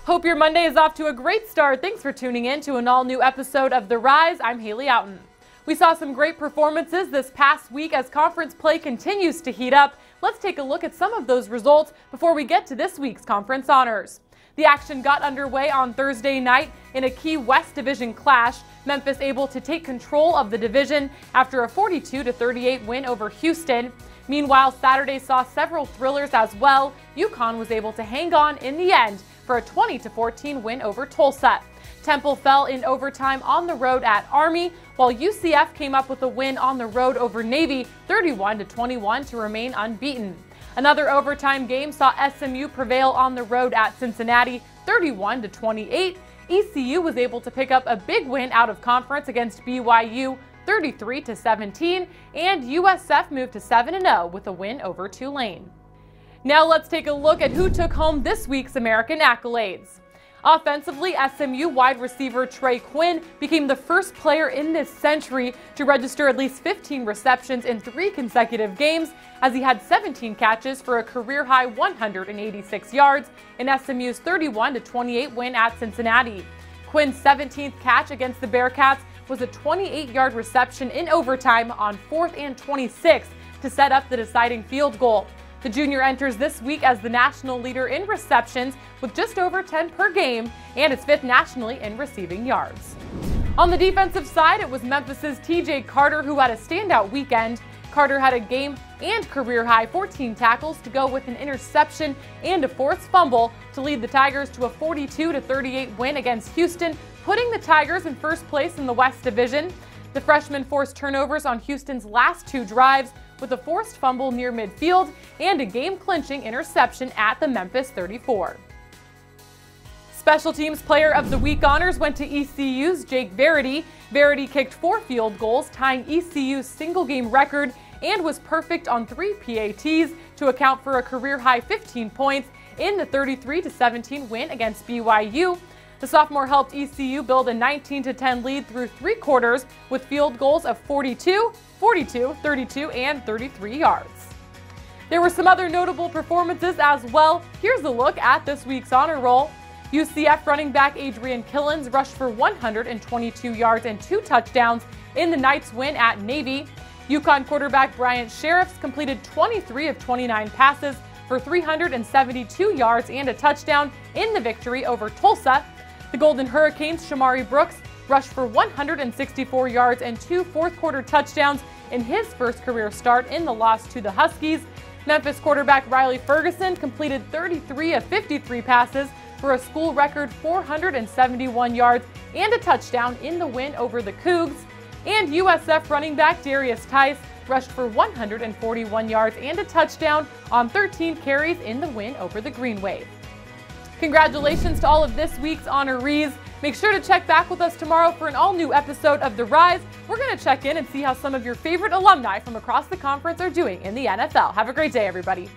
Hope your Monday is off to a great start. Thanks for tuning in to an all-new episode of The Rise. I'm Haley Outen. We saw some great performances this past week as conference play continues to heat up. Let's take a look at some of those results before we get to this week's conference honors. The action got underway on Thursday night in a key West Division clash. Memphis able to take control of the division after a 42-38 win over Houston. Meanwhile, Saturday saw several thrillers as well. UConn was able to hang on in the end for a 20-14 win over Tulsa. Temple fell in overtime on the road at Army, while UCF came up with a win on the road over Navy, 31-21 to remain unbeaten. Another overtime game saw SMU prevail on the road at Cincinnati, 31-28. ECU was able to pick up a big win out of conference against BYU, 33-17, and USF moved to 7-0 with a win over Tulane. Now let's take a look at who took home this week's American accolades. Offensively, SMU wide receiver Trey Quinn became the first player in this century to register at least 15 receptions in 3 consecutive games, as he had 17 catches for a career-high 186 yards in SMU's 31-28 win at Cincinnati. Quinn's 17th catch against the Bearcats was a 28-yard reception in overtime on 4th and 26 to set up the deciding field goal. The junior enters this week as the national leader in receptions with just over 10 per game and is 5th nationally in receiving yards. On the defensive side, it was Memphis's TJ Carter who had a standout weekend. Carter had a game and career-high 14 tackles to go with an interception and a forced fumble to lead the Tigers to a 42-38 win against Houston, putting the Tigers in first place in the West Division. The freshman forced turnovers on Houston's last 2 drives, with a forced fumble near midfield and a game-clinching interception at the Memphis 34. Special Teams Player of the Week honors went to ECU's Jake Verity. Verity kicked 4 field goals, tying ECU's single-game record, and was perfect on 3 PATs to account for a career-high 15 points in the 33-17 win against BYU. The sophomore helped ECU build a 19-10 lead through 3 quarters with field goals of 42, 42, 32, and 33 yards. There were some other notable performances as well. Here's a look at this week's honor roll. UCF running back Adrian Killens rushed for 122 yards and 2 touchdowns in the Knights' win at Navy. UConn quarterback Bryant Sheriffs completed 23 of 29 passes for 372 yards and a touchdown in the victory over Tulsa. The Golden Hurricanes' Shamari Brooks rushed for 164 yards and 2 fourth-quarter touchdowns in his first career start in the loss to the Huskies. Memphis quarterback Riley Ferguson completed 33 of 53 passes for a school record 471 yards and a touchdown in the win over the Cougs. And USF running back Darius Tice rushed for 141 yards and a touchdown on 13 carries in the win over the Green Wave. Congratulations to all of this week's honorees. Make sure to check back with us tomorrow for an all-new episode of The Rise. We're going to check in and see how some of your favorite alumni from across the conference are doing in the NFL. Have a great day, everybody.